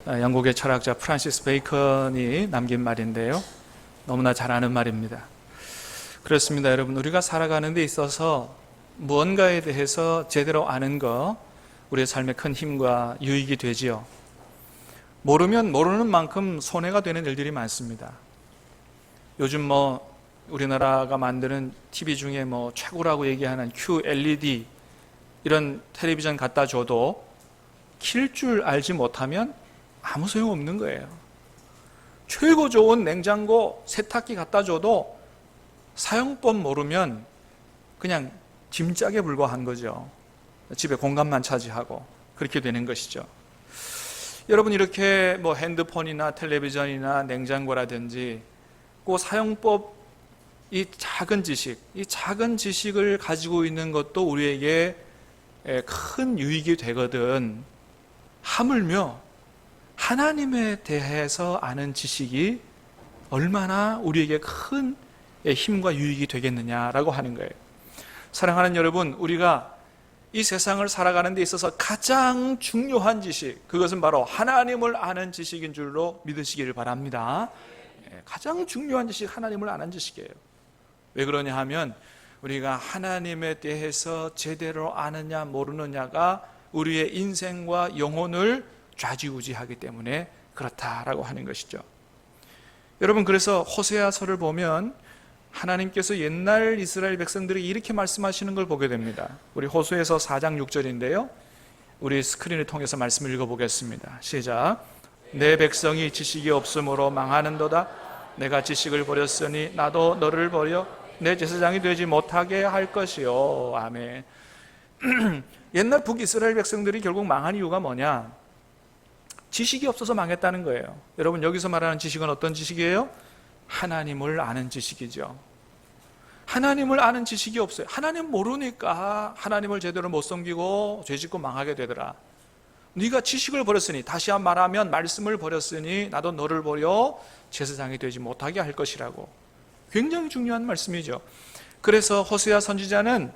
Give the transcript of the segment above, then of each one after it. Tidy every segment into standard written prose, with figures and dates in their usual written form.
영국의 철학자 프란시스 베이컨이 남긴 말인데요, 너무나 잘 아는 말입니다. 그렇습니다. 여러분, 우리가 살아가는 데 있어서 무언가에 대해서 제대로 아는 거 우리의 삶에 큰 힘과 유익이 되지요. 모르면 모르는 만큼 손해가 되는 일들이 많습니다. 요즘 우리나라가 만드는 TV 중에 최고라고 얘기하는 QLED 이런 텔레비전 갖다 줘도 킬 줄 알지 못하면 아무 소용없는 거예요. 최고 좋은 냉장고, 세탁기 갖다 줘도 사용법 모르면 그냥 짐짝에 불과한 거죠. 집에 공간만 차지하고 그렇게 되는 것이죠. 여러분, 이렇게 핸드폰이나 텔레비전이나 냉장고라든지 그 사용법, 이 작은 지식을 가지고 있는 것도 우리에게 큰 유익이 되거든. 하물며 하나님에 대해서 아는 지식이 얼마나 우리에게 큰 힘과 유익이 되겠느냐라고 하는 거예요. 사랑하는 여러분, 우리가 이 세상을 살아가는 데 있어서 가장 중요한 지식, 그것은 바로 하나님을 아는 지식인 줄로 믿으시기를 바랍니다. 가장 중요한 지식, 하나님을 아는 지식이에요. 왜 그러냐 하면 우리가 하나님에 대해서 제대로 아느냐 모르느냐가 우리의 인생과 영혼을 좌지우지하기 때문에 그렇다라고 하는 것이죠. 여러분, 그래서 호세아서를 보면 하나님께서 옛날 이스라엘 백성들이 이렇게 말씀하시는 걸 보게 됩니다. 우리 호세아서 4장 6절인데요, 우리 스크린을 통해서 말씀을 읽어보겠습니다. 시작. 내 백성이 지식이 없으므로 망하는도다. 내가 지식을 버렸으니 나도 너를 버려 내 제사장이 되지 못하게 할 것이요. 아멘. 옛날 북이스라엘 백성들이 결국 망한 이유가 뭐냐? 지식이 없어서 망했다는 거예요. 여러분, 여기서 말하는 지식은 어떤 지식이에요? 하나님을 아는 지식이죠. 하나님을 아는 지식이 없어요. 하나님 모르니까 하나님을 제대로 못 섬기고 죄짓고 망하게 되더라. 네가 지식을 버렸으니, 다시 한 말하면 말씀을 버렸으니 나도 너를 버려 제사장이 되지 못하게 할 것이라고. 굉장히 중요한 말씀이죠. 그래서 호세아 선지자는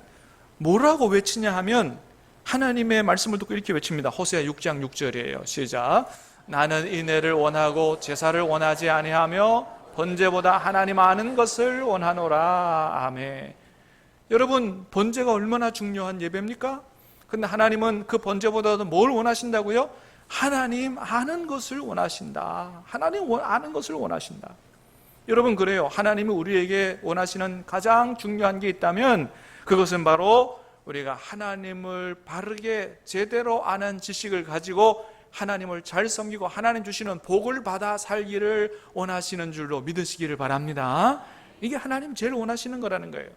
뭐라고 외치냐 하면 하나님의 말씀을 듣고 이렇게 외칩니다. 호세아 6장 6절이에요. 시작. 나는 인애를 원하고 제사를 원하지 아니하며 번제보다 하나님 아는 것을 원하노라. 아멘. 여러분, 번제가 얼마나 중요한 예배입니까? 근데 하나님은 그 번제보다도 뭘 원하신다고요? 하나님 아는 것을 원하신다. 하나님 아는 것을 원하신다. 여러분, 그래요. 하나님이 우리에게 원하시는 가장 중요한 게 있다면 그것은 바로 우리가 하나님을 바르게 제대로 아는 지식을 가지고 하나님을 잘 섬기고 하나님 주시는 복을 받아 살기를 원하시는 줄로 믿으시기를 바랍니다. 이게 하나님 제일 원하시는 거라는 거예요.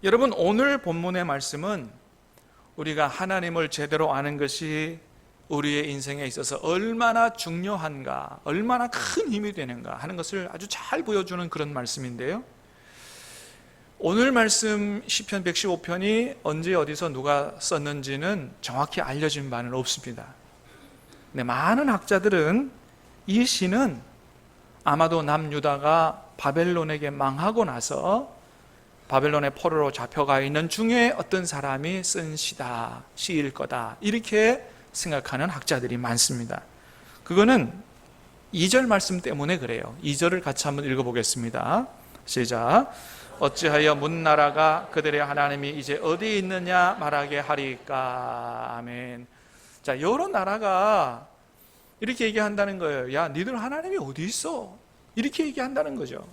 여러분, 오늘 본문의 말씀은 우리가 하나님을 제대로 아는 것이 우리의 인생에 있어서 얼마나 중요한가, 얼마나 큰 힘이 되는가 하는 것을 아주 잘 보여주는 그런 말씀인데요, 오늘 말씀 시편 115편이 언제 어디서 누가 썼는지는 정확히 알려진 바는 없습니다. 근데 많은 학자들은 이 시는 아마도 남유다가 바벨론에게 망하고 나서 바벨론의 포로로 잡혀가 있는 중에 어떤 사람이 쓴 시일 거다, 이렇게 생각하는 학자들이 많습니다. 그거는 2절 말씀 때문에 그래요. 2절을 같이 한번 읽어보겠습니다. 시작. 어찌하여 문나라가 그들의 하나님이 이제 어디 있느냐 말하게 하리까. 아멘. 자, 여러 나라가 이렇게 얘기한다는 거예요. 야, 니들 하나님이 어디 있어? 이렇게 얘기한다는 거죠.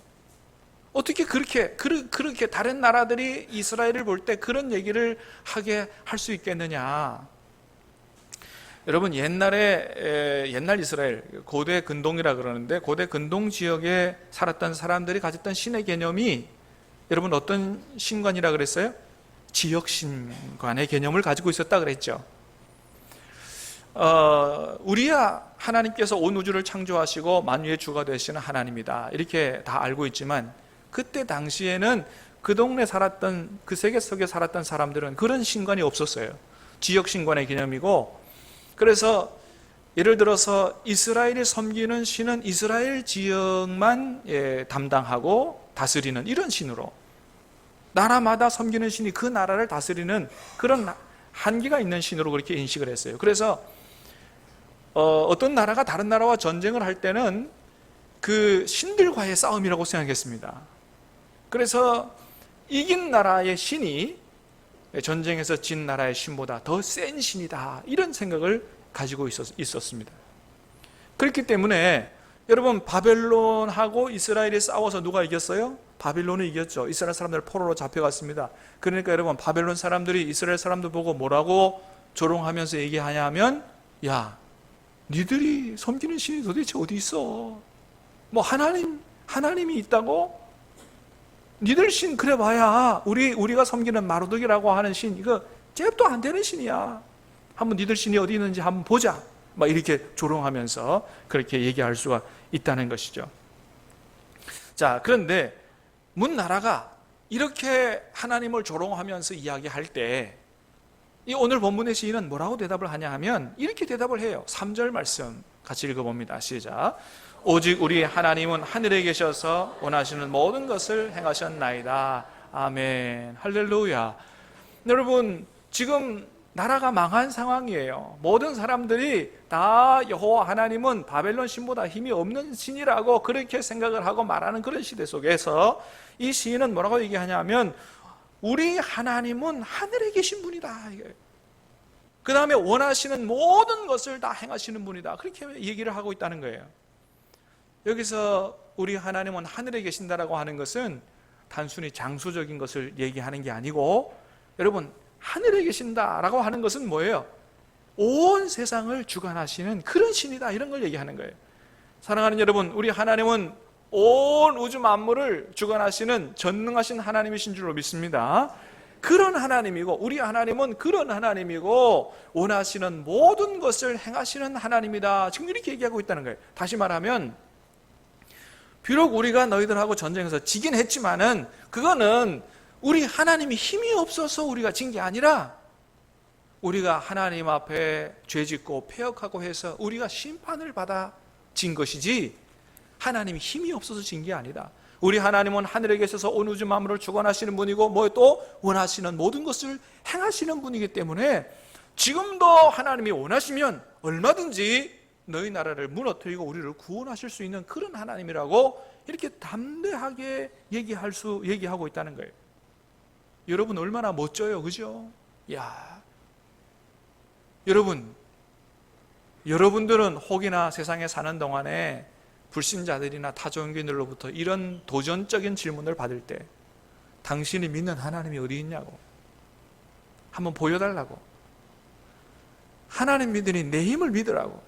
어떻게 그렇게 다른 나라들이 이스라엘을 볼 때 그런 얘기를 하게 할 수 있겠느냐? 여러분, 옛날 이스라엘, 고대 근동이라 그러는데 고대 근동 지역에 살았던 사람들이 가졌던 신의 개념이, 여러분, 어떤 신관이라 그랬어요? 지역신관의 개념을 가지고 있었다 그랬죠. 우리야 하나님께서 온 우주를 창조하시고 만유의 주가 되시는 하나님이다, 이렇게 다 알고 있지만 그때 당시에는 그 동네 살았던, 그 세계 속에 살았던 사람들은 그런 신관이 없었어요. 지역신관의 개념이고, 그래서 예를 들어서 이스라엘이 섬기는 신은 이스라엘 지역만 담당하고 다스리는 이런 신으로, 나라마다 섬기는 신이 그 나라를 다스리는 그런 한계가 있는 신으로 그렇게 인식을 했어요. 그래서 어떤 나라가 다른 나라와 전쟁을 할 때는 그 신들과의 싸움이라고 생각했습니다. 그래서 이긴 나라의 신이 전쟁에서 진 나라의 신보다 더 센 신이다, 이런 생각을 가지고 있었습니다. 그렇기 때문에 여러분, 바벨론하고 이스라엘이 싸워서 누가 이겼어요? 바빌론이 이겼죠. 이스라엘 사람들 포로로 잡혀갔습니다. 그러니까 여러분, 바벨론 사람들이 이스라엘 사람들 보고 뭐라고 조롱하면서 얘기하냐면, 야, 니들이 섬기는 신이 도대체 어디 있어? 뭐 하나님이 있다고? 니들 신 그래 봐야 우리가 섬기는 마르독이라고 하는 신, 이거 잽도 안 되는 신이야. 한번 니들 신이 어디 있는지 한번 보자. 막 이렇게 조롱하면서 그렇게 얘기할 수가 있다는 것이죠. 자, 그런데 문 나라가 이렇게 하나님을 조롱하면서 이야기할 때, 이 오늘 본문의 시인은 뭐라고 대답을 하냐 하면 이렇게 대답을 해요. 3절 말씀 같이 읽어봅니다. 시작. 오직 우리 하나님은 하늘에 계셔서 원하시는 모든 것을 행하셨나이다. 아멘. 할렐루야. 여러분, 지금 나라가 망한 상황이에요. 모든 사람들이 다 여호와 하나님은 바벨론 신보다 힘이 없는 신이라고 그렇게 생각을 하고 말하는 그런 시대 속에서 이 시인은 뭐라고 얘기하냐면, 우리 하나님은 하늘에 계신 분이다. 그 다음에 원하시는 모든 것을 다 행하시는 분이다. 그렇게 얘기를 하고 있다는 거예요. 여기서 우리 하나님은 하늘에 계신다라고 하는 것은 단순히 장소적인 것을 얘기하는 게 아니고, 여러분, 하늘에 계신다라고 하는 것은 뭐예요? 온 세상을 주관하시는 그런 신이다, 이런 걸 얘기하는 거예요. 사랑하는 여러분, 우리 하나님은 온 우주 만물을 주관하시는 전능하신 하나님이신 줄로 믿습니다. 그런 하나님이고, 우리 하나님은 그런 하나님이고 원하시는 모든 것을 행하시는 하나님이다, 지금 이렇게 얘기하고 있다는 거예요. 다시 말하면, 비록 우리가 너희들하고 전쟁에서 지긴 했지만은 그거는 우리 하나님이 힘이 없어서 우리가 진 게 아니라, 우리가 하나님 앞에 죄짓고 패역하고 해서 우리가 심판을 받아 진 것이지, 하나님이 힘이 없어서 진 게 아니다. 우리 하나님은 하늘에 계셔서 온 우주 만물을 주관하시는 분이고, 뭐 또 원하시는 모든 것을 행하시는 분이기 때문에 지금도 하나님이 원하시면 얼마든지 너희 나라를 무너뜨리고 우리를 구원하실 수 있는 그런 하나님이라고 이렇게 담대하게 얘기하고 있다는 거예요. 여러분, 얼마나 멋져요, 그죠? 야, 여러분들은 혹이나 세상에 사는 동안에 불신자들이나 타종교인들로부터 이런 도전적인 질문을 받을 때, 당신이 믿는 하나님이 어디 있냐고, 한번 보여달라고, 하나님 믿으니 내 힘을 믿으라고,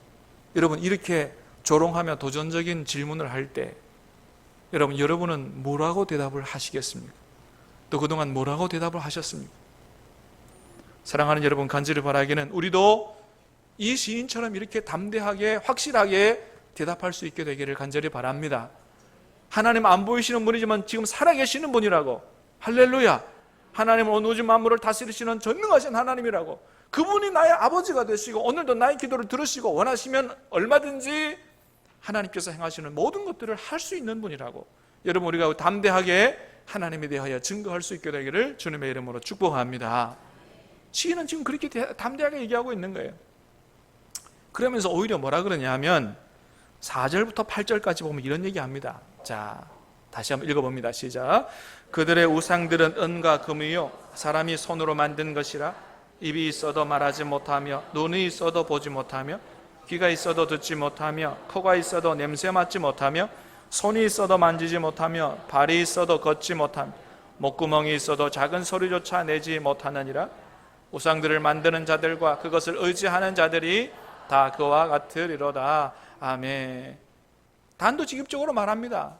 여러분, 이렇게 조롱하며 도전적인 질문을 할 때 여러분은 뭐라고 대답을 하시겠습니까? 또 그동안 뭐라고 대답을 하셨습니까? 사랑하는 여러분, 간절히 바라기는 우리도 이 시인처럼 이렇게 담대하게 확실하게 대답할 수 있게 되기를 간절히 바랍니다. 하나님 안 보이시는 분이지만 지금 살아계시는 분이라고, 할렐루야, 하나님은 온 우주 만물을 다스리시는 전능하신 하나님이라고, 그분이 나의 아버지가 되시고 오늘도 나의 기도를 들으시고 원하시면 얼마든지 하나님께서 행하시는 모든 것들을 할 수 있는 분이라고, 여러분, 우리가 담대하게 하나님에 대하여 증거할 수 있게 되기를 주님의 이름으로 축복합니다. 시인은 지금 그렇게 담대하게 얘기하고 있는 거예요. 그러면서 오히려 뭐라 그러냐 하면 4절부터 8절까지 보면 이런 얘기합니다. 자, 다시 한번 읽어봅니다. 시작. 그들의 우상들은 은과 금이요 사람이 손으로 만든 것이라, 입이 있어도 말하지 못하며, 눈이 있어도 보지 못하며, 귀가 있어도 듣지 못하며, 코가 있어도 냄새 맡지 못하며, 손이 있어도 만지지 못하며, 발이 있어도 걷지 못하며, 목구멍이 있어도 작은 소리조차 내지 못하느니라. 우상들을 만드는 자들과 그것을 의지하는 자들이 다 그와 같으리로다. 아멘. 단도직입적으로 말합니다.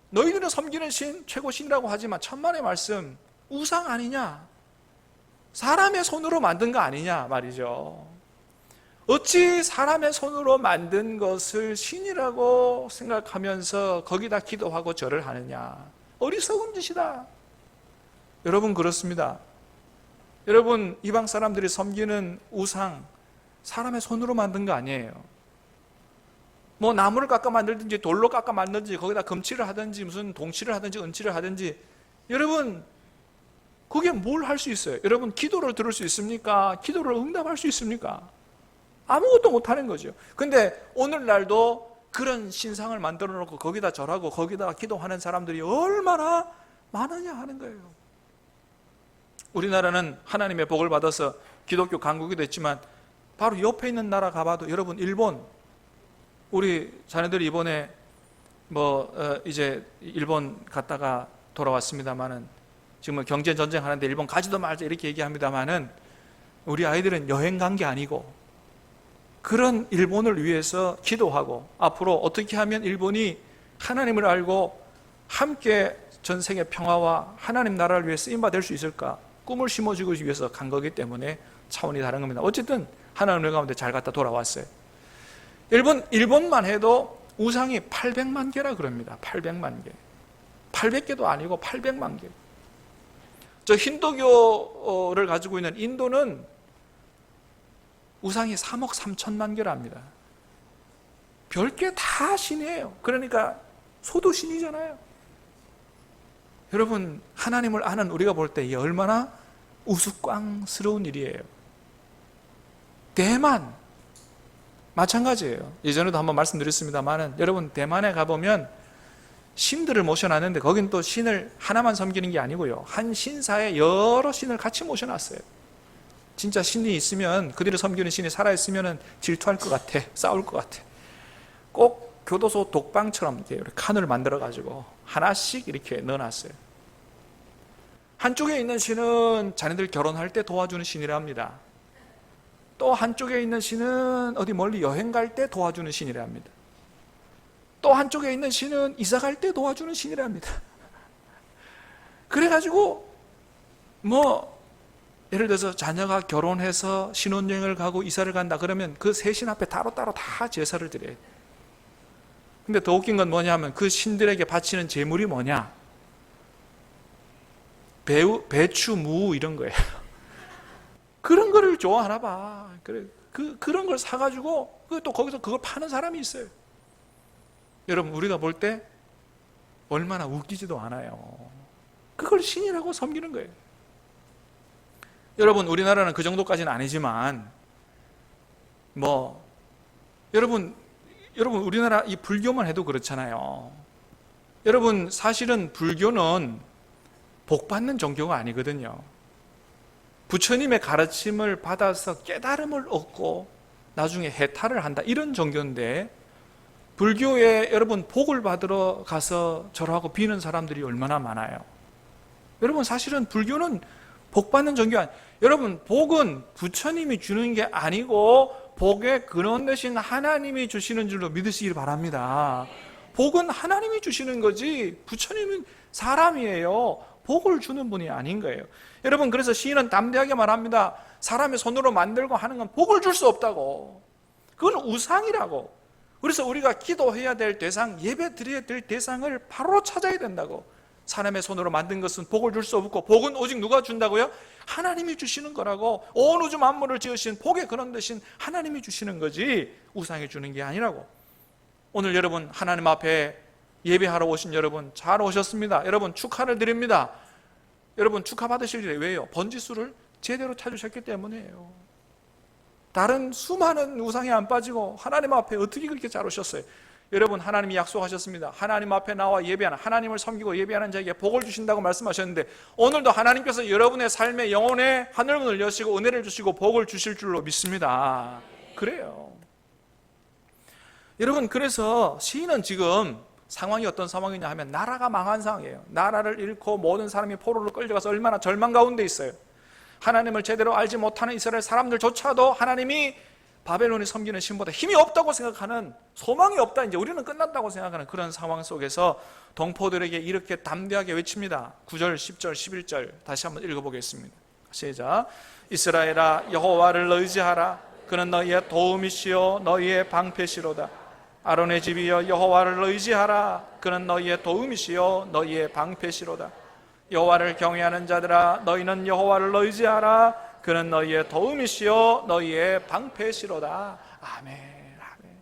너희들은 섬기는 신, 최고신이라고 하지만 천만의 말씀, 우상 아니냐? 사람의 손으로 만든 거 아니냐 말이죠. 어찌 사람의 손으로 만든 것을 신이라고 생각하면서 거기다 기도하고 절을 하느냐? 어리석은 짓이다. 여러분, 그렇습니다. 여러분, 이방 사람들이 섬기는 우상, 사람의 손으로 만든 거 아니에요. 뭐 나무를 깎아 만들든지 돌로 깎아 만들든지 거기다 금칠을 하든지 무슨 동칠을 하든지 은칠을 하든지, 여러분, 그게 뭘 할 수 있어요? 여러분, 기도를 들을 수 있습니까? 기도를 응답할 수 있습니까? 아무것도 못하는 거죠. 근데 오늘날도 그런 신상을 만들어 놓고 거기다 절하고 거기다 기도하는 사람들이 얼마나 많으냐 하는 거예요. 우리나라는 하나님의 복을 받아서 기독교 강국이 됐지만 바로 옆에 있는 나라 가봐도 여러분 일본, 우리 자녀들이 이번에 이제 일본 갔다가 돌아왔습니다만은 지금 경제 전쟁 하는데 일본 가지도 말자 이렇게 얘기합니다만은 우리 아이들은 여행 간 게 아니고 그런 일본을 위해서 기도하고 앞으로 어떻게 하면 일본이 하나님을 알고 함께 전 세계 평화와 하나님 나라를 위해 쓰임받을 수 있을까 꿈을 심어주기 위해서 간 거기 때문에 차원이 다른 겁니다. 어쨌든 하나님 가운데 잘 갔다 돌아왔어요. 일본만 해도 우상이 800만 개라 그럽니다. 800만 개. 800개도 아니고 800만 개. 저 힌두교를 가지고 있는 인도는 우상이 3억 3천만 개랍니다. 별게 다 신이에요. 그러니까 소도 신이잖아요. 여러분, 하나님을 아는 우리가 볼 때 이게 얼마나 우스꽝스러운 일이에요. 대만 마찬가지예요. 예전에도 한번 말씀드렸습니다만 여러분, 대만에 가보면 신들을 모셔놨는데 거긴 또 신을 하나만 섬기는 게 아니고요, 한 신사에 여러 신을 같이 모셔놨어요. 진짜 신이 있으면, 그들을 섬기는 신이 살아있으면 질투할 것 같아, 싸울 것 같아. 꼭 교도소 독방처럼 이렇게 칸을 만들어가지고 하나씩 이렇게 넣어놨어요. 한쪽에 있는 신은 자녀들 결혼할 때 도와주는 신이랍니다. 또 한쪽에 있는 신은 어디 멀리 여행 갈 때 도와주는 신이랍니다. 또 한쪽에 있는 신은 이사 갈 때 도와주는 신이랍니다. 그래가지고 예를 들어서 자녀가 결혼해서 신혼여행을 가고 이사를 간다 그러면 그 세 신 앞에 따로따로 다 제사를 드려요. 근데 더 웃긴 건 뭐냐면 그 신들에게 바치는 제물이 뭐냐? 배추, 무 이런 거예요. 그런 거를 좋아하나 봐. 그런 걸 사가지고 또 거기서 그걸 파는 사람이 있어요. 여러분, 우리가 볼 때 얼마나 웃기지도 않아요. 그걸 신이라고 섬기는 거예요. 여러분, 우리나라는 그 정도까지는 아니지만 여러분 우리나라 이 불교만 해도 그렇잖아요. 여러분, 사실은 불교는 복 받는 종교가 아니거든요. 부처님의 가르침을 받아서 깨달음을 얻고 나중에 해탈을 한다, 이런 종교인데 불교에 여러분 복을 받으러 가서 절하고 비는 사람들이 얼마나 많아요. 여러분, 사실은 불교는 복 받는 종교가 아니에요. 여러분, 복은 부처님이 주는 게 아니고 복의 근원 되신 하나님이 주시는 줄로 믿으시길 바랍니다. 복은 하나님이 주시는 거지 부처님은 사람이에요. 복을 주는 분이 아닌 거예요. 여러분, 그래서 시인은 담대하게 말합니다. 사람의 손으로 만들고 하는 건 복을 줄 수 없다고. 그건 우상이라고. 그래서 우리가 기도해야 될 대상, 예배 드려야 될 대상을 바로 찾아야 된다고. 사람의 손으로 만든 것은 복을 줄 수 없고 복은 오직 누가 준다고요? 하나님이 주시는 거라고. 온 우주 만물을 지으신 복의 근원 되신 하나님이 주시는 거지 우상이 주는 게 아니라고. 오늘 여러분 하나님 앞에 예배하러 오신 여러분 잘 오셨습니다. 여러분 축하를 드립니다. 여러분 축하 받으실 일이 왜요? 번지수를 제대로 찾으셨기 때문이에요. 다른 수많은 우상에 안 빠지고 하나님 앞에 어떻게 그렇게 잘 오셨어요? 여러분, 하나님이 약속하셨습니다. 하나님 앞에 나와 예배하는, 하나님을 섬기고 예배하는 자에게 복을 주신다고 말씀하셨는데 오늘도 하나님께서 여러분의 삶의 영혼에 하늘문을 여시고 은혜를 주시고 복을 주실 줄로 믿습니다. 그래요. 여러분, 그래서 시인은 지금 상황이 어떤 상황이냐 하면 나라가 망한 상황이에요. 나라를 잃고 모든 사람이 포로로 끌려가서 얼마나 절망 가운데 있어요. 하나님을 제대로 알지 못하는 이스라엘 사람들조차도 하나님이 바벨론이 섬기는 신보다 힘이 없다고 생각하는, 소망이 없다, 이제 우리는 끝났다고 생각하는 그런 상황 속에서 동포들에게 이렇게 담대하게 외칩니다. 9절, 10절, 11절 다시 한번 읽어보겠습니다. 시작. 이스라엘아, 여호와를 의지하라. 그는 너희의 도움이시요 너희의 방패시로다. 아론의 집이여, 여호와를 의지하라. 그는 너희의 도움이시요 너희의 방패시로다. 여호와를 경외하는 자들아, 너희는 여호와를 의지하라. 그는 너희의 도움이시요 너희의 방패시로다. 아멘, 아멘.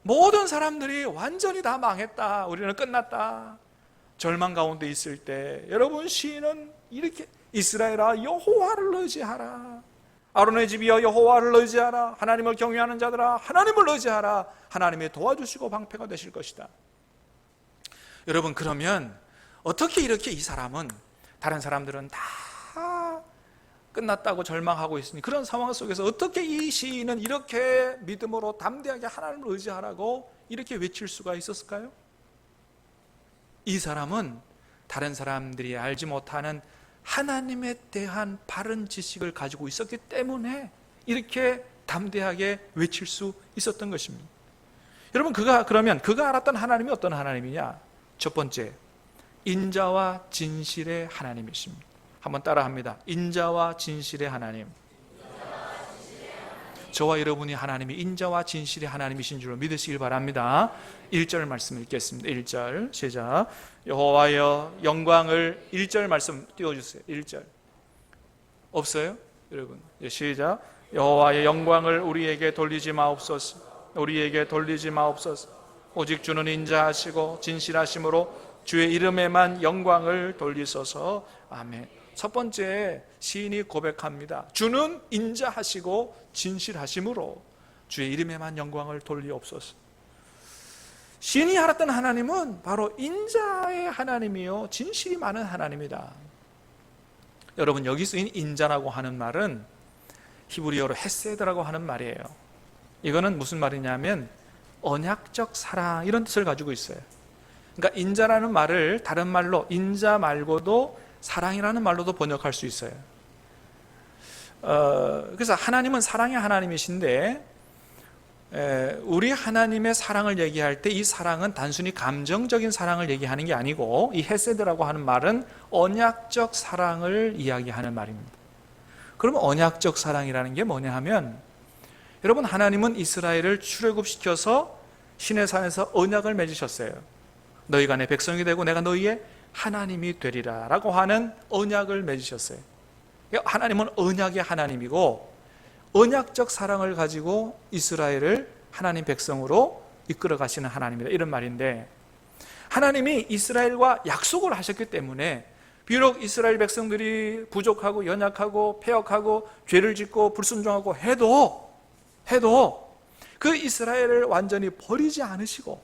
모든 사람들이 완전히 다 망했다, 우리는 끝났다, 절망 가운데 있을 때 여러분, 시인은 이렇게 이스라엘아, 여호와를 의지하라. 아론의 집이여 여호와를 의지하라. 하나님을 경외하는 자들아 하나님을 의지하라. 하나님이 도와주시고 방패가 되실 것이다. 여러분, 그러면 어떻게 이렇게 이 사람은, 다른 사람들은 다 끝났다고 절망하고 있으니 그런 상황 속에서 어떻게 이 시인은 이렇게 믿음으로 담대하게 하나님을 의지하라고 이렇게 외칠 수가 있었을까요? 이 사람은 다른 사람들이 알지 못하는 하나님에 대한 바른 지식을 가지고 있었기 때문에 이렇게 담대하게 외칠 수 있었던 것입니다. 여러분, 그러면 그가 알았던 하나님이 어떤 하나님이냐? 첫 번째, 인자와 진실의 하나님이십니다. 한번 따라합니다. 인자와 진실의 하나님. 저와 여러분이 하나님이 인자와 진실의 하나님이신 줄로 믿으시길 바랍니다. 1절 말씀 읽겠습니다. 1절 시작. 여호와여 영광을, 1절 말씀 띄워주세요. 1절 없어요? 여러분 시작. 여호와의 영광을 우리에게 돌리지 마옵소서. 우리에게 돌리지 마옵소서. 오직 주는 인자하시고 진실하심으로 주의 이름에만 영광을 돌리소서. 아멘. 첫 번째, 시인이 고백합니다. 주는 인자하시고 진실하심으로 주의 이름에만 영광을 돌리옵소서. 시인이 알았던 하나님은 바로 인자의 하나님이요 진실이 많은 하나님이다. 여러분, 여기 쓰인 인자라고 하는 말은 히브리어로 헤세드라고 하는 말이에요. 이거는 무슨 말이냐면 언약적 사랑, 이런 뜻을 가지고 있어요. 그러니까 인자라는 말을 다른 말로 인자 말고도 사랑이라는 말로도 번역할 수 있어요. 그래서 하나님은 사랑의 하나님이신데, 우리 하나님의 사랑을 얘기할 때 이 사랑은 단순히 감정적인 사랑을 얘기하는 게 아니고, 이 헤세드라고 하는 말은 언약적 사랑을 이야기하는 말입니다. 그러면 언약적 사랑이라는 게 뭐냐 하면, 여러분, 하나님은 이스라엘을 출애굽시켜서 시내산에서 언약을 맺으셨어요. 너희가 내 백성이 되고 내가 너희의 하나님이 되리라 라고 하는 언약을 맺으셨어요. 하나님은 언약의 하나님이고 언약적 사랑을 가지고 이스라엘을 하나님 백성으로 이끌어 가시는 하나님이다, 이런 말인데, 하나님이 이스라엘과 약속을 하셨기 때문에 비록 이스라엘 백성들이 부족하고 연약하고 패역하고 죄를 짓고 불순종하고 해도 그 이스라엘을 완전히 버리지 않으시고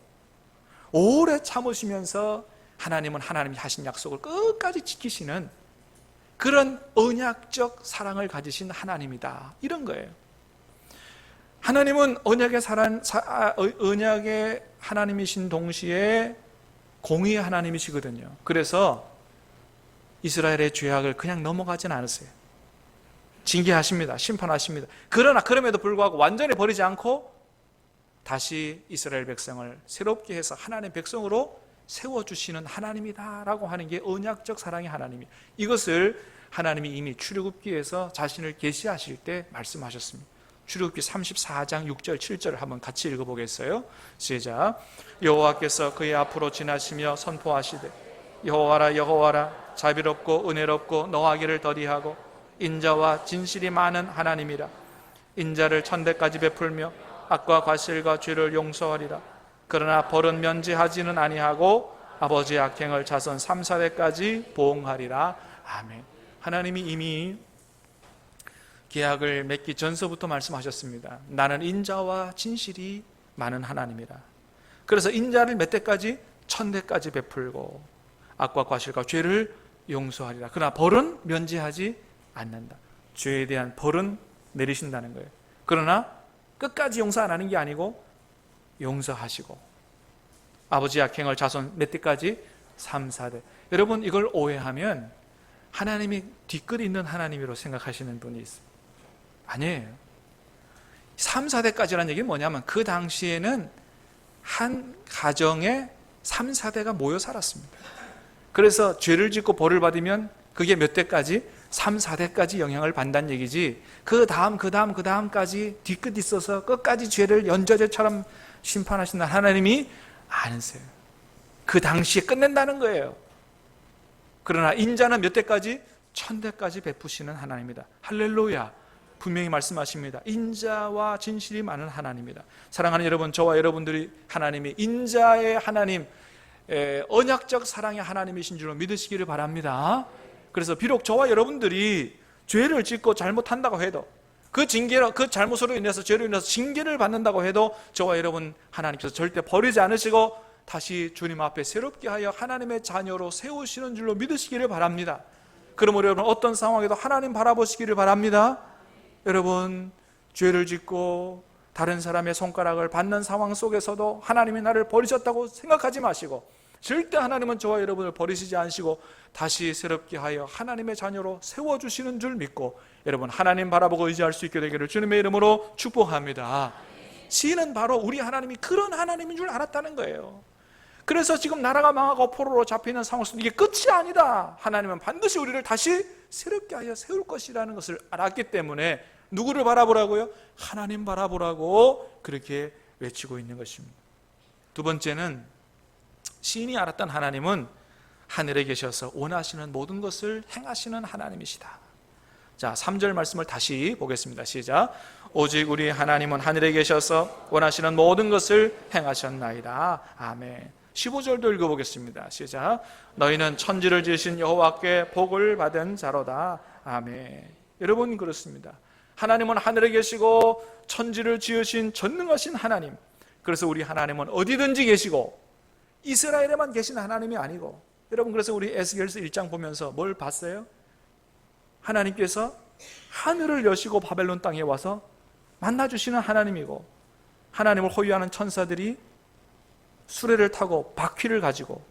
오래 참으시면서 하나님은 하나님이 하신 약속을 끝까지 지키시는 그런 언약적 사랑을 가지신 하나님이다, 이런 거예요. 하나님은 언약의 하나님이신 동시에 공의의 하나님이시거든요. 그래서 이스라엘의 죄악을 그냥 넘어가진 않으세요. 징계하십니다. 심판하십니다. 그러나 그럼에도 불구하고 완전히 버리지 않고 다시 이스라엘 백성을 새롭게 해서 하나님의 백성으로 세워주시는 하나님이다라고 하는 게 언약적 사랑의 하나님이에요. 이것을 하나님이 이미 출애굽기에서 자신을 계시하실 때 말씀하셨습니다. 출애굽기 34장 6절 7절을 한번 같이 읽어보겠어요. 시작. 여호와께서 그의 앞으로 지나시며 선포하시되 여호와라 여호와라 자비롭고 은혜롭고 노하기를 더디하고 인자와 진실이 많은 하나님이라. 인자를 천대까지 베풀며 악과 과실과 죄를 용서하리라. 그러나 벌은 면제하지는 아니하고 아버지의 악행을 자손 3, 4대까지 보응하리라. 아멘. 하나님이 이미 계약을 맺기 전서부터 말씀하셨습니다. 나는 인자와 진실이 많은 하나님이라. 그래서 인자를 몇 대까지? 1000대까지 베풀고 악과 과실과 죄를 용서하리라. 그러나 벌은 면제하지 않는다. 죄에 대한 벌은 내리신다는 거예요. 그러나 끝까지 용서 안 하는 게 아니고 용서하시고 아버지의 악행을 자손 몇 대까지? 3, 4대. 여러분, 이걸 오해하면 하나님이 뒤끝 있는 하나님으로 생각하시는 분이 있어요. 아니에요. 3, 4대까지라는 얘기는 뭐냐면 그 당시에는 한 가정에 3, 4대가 모여 살았습니다. 그래서 죄를 짓고 벌을 받으면 그게 몇 대까지? 3, 4대까지 영향을 받는다는 얘기지, 그 다음까지 뒤끝 있어서 끝까지 죄를 연좌제처럼 심판하신다는 하나님이 아니세요. 그 당시에 끝낸다는 거예요. 그러나 인자는 몇 대까지? 1000대까지 베푸시는 하나님이다. 할렐루야. 분명히 말씀하십니다. 인자와 진실이 많은 하나님이다. 사랑하는 여러분, 저와 여러분들이 하나님이 인자의 하나님, 언약적 사랑의 하나님이신 줄로 믿으시기를 바랍니다. 그래서 비록 저와 여러분들이 죄를 짓고 잘못한다고 해도, 그 징계로, 그 잘못으로 인해서, 죄로 인해서 징계를 받는다고 해도 저와 여러분 하나님께서 절대 버리지 않으시고 다시 주님 앞에 새롭게 하여 하나님의 자녀로 세우시는 줄로 믿으시기를 바랍니다. 그러므로 여러분 어떤 상황에도 하나님 바라보시기를 바랍니다. 여러분 죄를 짓고 다른 사람의 손가락을 받는 상황 속에서도 하나님이 나를 버리셨다고 생각하지 마시고, 절대 하나님은 저와 여러분을 버리시지 않으시고 다시 새롭게 하여 하나님의 자녀로 세워주시는 줄 믿고 여러분 하나님 바라보고 의지할 수 있게 되기를 주님의 이름으로 축복합니다. 시인은 바로 우리 하나님이 그런 하나님인 줄 알았다는 거예요. 그래서 지금 나라가 망하고 포로로 잡혀있는 상황 속에 이게 끝이 아니다, 하나님은 반드시 우리를 다시 새롭게 하여 세울 것이라는 것을 알았기 때문에 누구를 바라보라고요? 하나님 바라보라고 그렇게 외치고 있는 것입니다. 두 번째는 시인이 알았던 하나님은 하늘에 계셔서 원하시는 모든 것을 행하시는 하나님이시다. 자, 3절 말씀을 다시 보겠습니다. 시작. 오직 우리 하나님은 하늘에 계셔서 원하시는 모든 것을 행하셨나이다. 아멘. 15절도 읽어보겠습니다. 시작. 너희는 천지를 지으신 여호와께 복을 받은 자로다. 아멘. 여러분 그렇습니다. 하나님은 하늘에 계시고 천지를 지으신 전능하신 하나님. 그래서 우리 하나님은 어디든지 계시고 이스라엘에만 계신 하나님이 아니고, 여러분 그래서 우리 에스겔서 1장 보면서 뭘 봤어요? 하나님께서 하늘을 여시고 바벨론 땅에 와서 만나주시는 하나님이고, 하나님을 호위하는 천사들이 수레를 타고 바퀴를 가지고,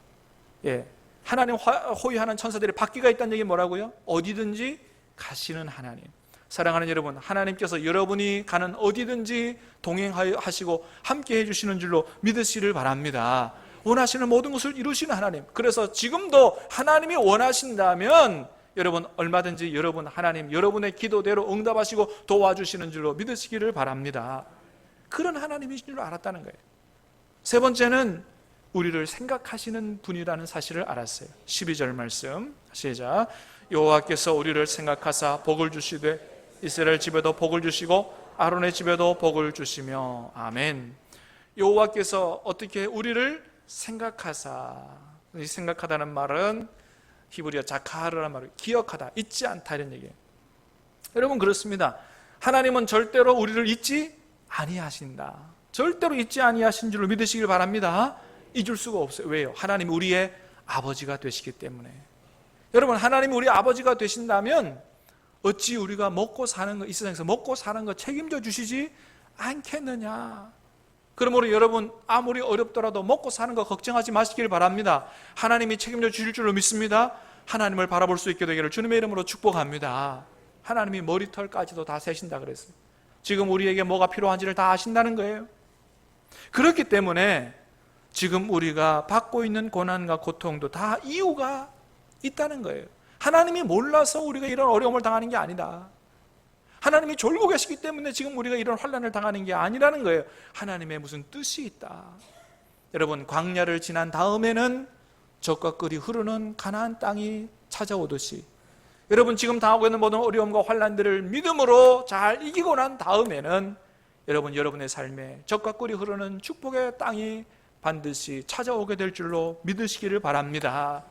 하나님 호위하는 천사들의 바퀴가 있다는 얘기 뭐라고요? 어디든지 가시는 하나님. 사랑하는 여러분, 하나님께서 여러분이 가는 어디든지 동행하시고 함께 해주시는 줄로 믿으시기를 바랍니다. 원하시는 모든 것을 이루시는 하나님. 그래서 지금도 하나님이 원하신다면 여러분 얼마든지 여러분 하나님 여러분의 기도대로 응답하시고 도와주시는 줄로 믿으시기를 바랍니다. 그런 하나님이신 줄 알았다는 거예요. 세 번째는 우리를 생각하시는 분이라는 사실을 알았어요. 12절 말씀 시작. 여호와께서 우리를 생각하사 복을 주시되 이스라엘 집에도 복을 주시고 아론의 집에도 복을 주시며. 아멘. 여호와께서 어떻게 우리를 생각하사, 이 생각하다는 말은 히브리어 자카르라는 말을 기억하다, 잊지 않다 이런 얘기예요. 여러분 그렇습니다. 하나님은 절대로 우리를 잊지 아니하신다. 절대로 잊지 아니하신 줄로 믿으시길 바랍니다. 잊을 수가 없어요. 왜요? 하나님이 우리의 아버지가 되시기 때문에. 여러분 하나님이 우리 아버지가 되신다면 어찌 우리가 먹고 사는 거, 이 세상에서 먹고 사는 거 책임져 주시지 않겠느냐. 그러므로 여러분 아무리 어렵더라도 먹고 사는 거 걱정하지 마시길 바랍니다. 하나님이 책임져 주실 줄로 믿습니다. 하나님을 바라볼 수 있게 되기를 주님의 이름으로 축복합니다. 하나님이 머리털까지도 다 세신다 그랬어요. 지금 우리에게 뭐가 필요한지를 다 아신다는 거예요. 그렇기 때문에 지금 우리가 받고 있는 고난과 고통도 다 이유가 있다는 거예요. 하나님이 몰라서 우리가 이런 어려움을 당하는 게 아니다. 하나님이 졸고 계시기 때문에 지금 우리가 이런 환난을 당하는 게 아니라는 거예요. 하나님의 무슨 뜻이 있다. 여러분 광야를 지난 다음에는 젖과 꿀이 흐르는 가나안 땅이 찾아오듯이 여러분 지금 당하고 있는 모든 어려움과 환난들을 믿음으로 잘 이기고 난 다음에는 여러분 여러분의 삶에 젖과 꿀이 흐르는 축복의 땅이 반드시 찾아오게 될 줄로 믿으시기를 바랍니다.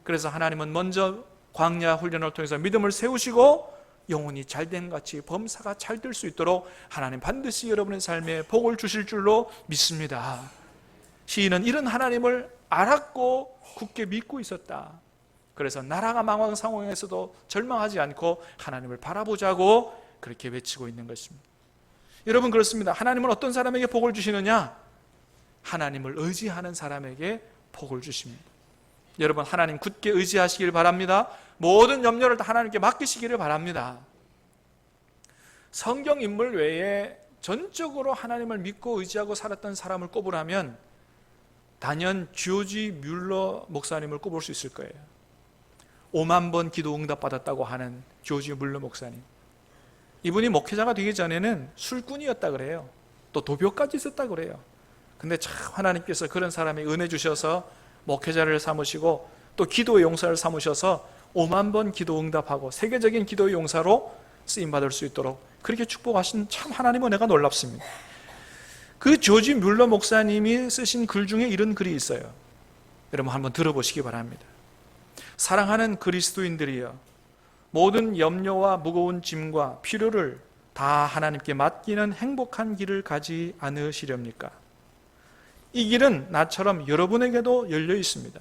그래서 하나님은 먼저 광야 훈련을 통해서 믿음을 세우시고 영혼이 잘된 같이 범사가 잘 될 수 있도록 하나님 반드시 여러분의 삶에 복을 주실 줄로 믿습니다. 시인은 이런 하나님을 알았고 굳게 믿고 있었다. 그래서 나라가 망한 상황에서도 절망하지 않고 하나님을 바라보자고 그렇게 외치고 있는 것입니다. 여러분 그렇습니다. 하나님은 어떤 사람에게 복을 주시느냐? 하나님을 의지하는 사람에게 복을 주십니다. 여러분 하나님 굳게 의지하시길 바랍니다. 모든 염려를 다 하나님께 맡기시기를 바랍니다. 성경 인물 외에 전적으로 하나님을 믿고 의지하고 살았던 사람을 꼽으라면 단연 조지 뮬러 목사님을 꼽을 수 있을 거예요. 5만 번 기도 응답받았다고 하는 조지 뮬러 목사님. 이분이 목회자가 되기 전에는 술꾼이었다 그래요. 또 도벽까지 있었다 그래요. 근데 참 하나님께서 그런 사람이 은혜 주셔서 목회자를 삼으시고 또 기도의 용사를 삼으셔서 5만 번 기도 응답하고 세계적인 기도의 용사로 쓰임받을 수 있도록 그렇게 축복하신 참 하나님의 은혜가 놀랍습니다. 그 조지 뮬러 목사님이 쓰신 글 중에 이런 글이 있어요. 여러분 한번 들어보시기 바랍니다. 사랑하는 그리스도인들이여, 모든 염려와 무거운 짐과 필요를 다 하나님께 맡기는 행복한 길을 가지 않으시렵니까? 이 길은 나처럼 여러분에게도 열려 있습니다.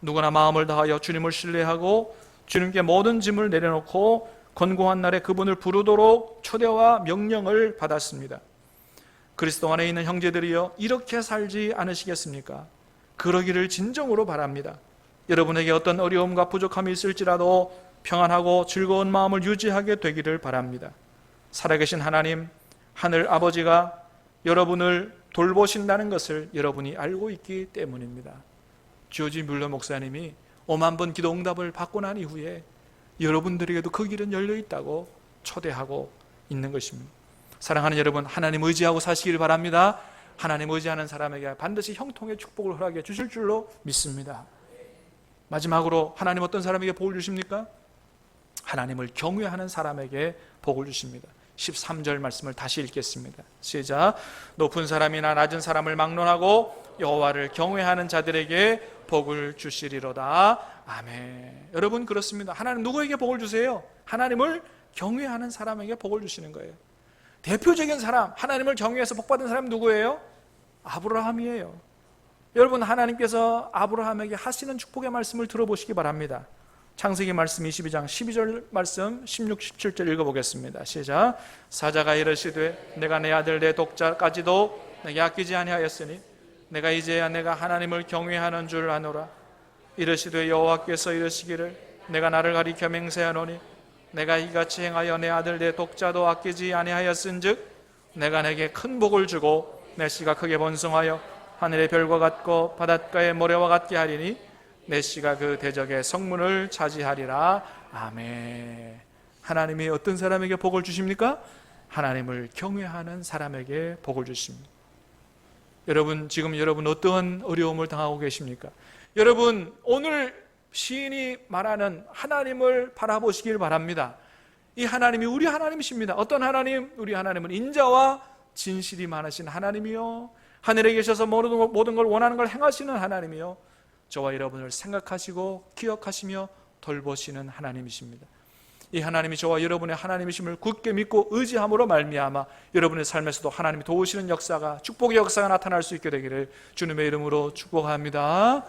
누구나 마음을 다하여 주님을 신뢰하고 주님께 모든 짐을 내려놓고 권고한 날에 그분을 부르도록 초대와 명령을 받았습니다. 그리스도 안에 있는 형제들이여, 이렇게 살지 않으시겠습니까? 그러기를 진정으로 바랍니다. 여러분에게 어떤 어려움과 부족함이 있을지라도 평안하고 즐거운 마음을 유지하게 되기를 바랍니다. 살아계신 하나님, 하늘 아버지가 여러분을 돌보신다는 것을 여러분이 알고 있기 때문입니다. 조지 뮬러 목사님이 5만 번 기도 응답을 받고 난 이후에 여러분들에게도 그 길은 열려 있다고 초대하고 있는 것입니다. 사랑하는 여러분, 하나님 의지하고 사시길 바랍니다. 하나님 의지하는 사람에게 반드시 형통의 축복을 허락해 주실 줄로 믿습니다. 마지막으로 하나님 어떤 사람에게 복을 주십니까? 하나님을 경외하는 사람에게 복을 주십니다. 13절 말씀을 다시 읽겠습니다. 시작. 높은 사람이나 낮은 사람을 막론하고 여호와를 경외하는 자들에게 복을 주시리로다. 아멘. 여러분, 그렇습니다. 하나님 누구에게 복을 주세요? 하나님을 경외하는 사람에게 복을 주시는 거예요. 대표적인 사람, 하나님을 경외해서 복받은 사람은 누구예요? 아브라함이에요. 여러분, 하나님께서 아브라함에게 하시는 축복의 말씀을 들어보시기 바랍니다. 창세기 말씀 22장 12절 말씀 16, 17절 읽어보겠습니다. 시작. 사자가 이르시되 내가 내 아들 내 독자까지도 내게 아끼지 아니하였으니 내가 이제야 내가 하나님을 경외하는 줄 아노라. 이르시되 여호와께서 이르시기를 내가 나를 가리켜 맹세하노니 내가 이같이 행하여 내 아들 내 독자도 아끼지 아니하였은즉 내가 내게 큰 복을 주고 내 씨가 크게 번성하여 하늘의 별과 같고 바닷가의 모래와 같게 하리니 내 씨가 그 대적의 성문을 차지하리라. 아멘. 하나님이 어떤 사람에게 복을 주십니까? 하나님을 경외하는 사람에게 복을 주십니다. 여러분, 지금 여러분 어떠한 어려움을 당하고 계십니까? 여러분, 오늘 시인이 말하는 하나님을 바라보시길 바랍니다. 이 하나님이 우리 하나님이십니다. 어떤 하나님? 우리 하나님은 인자와 진실이 많으신 하나님이요, 하늘에 계셔서 모든 걸 원하는 걸 행하시는 하나님이요, 저와 여러분을 생각하시고 기억하시며 돌보시는 하나님이십니다. 이 하나님이 저와 여러분의 하나님이심을 굳게 믿고 의지함으로 말미암아 여러분의 삶에서도 하나님이 도우시는 역사가, 축복의 역사가 나타날 수 있게 되기를 주님의 이름으로 축복합니다.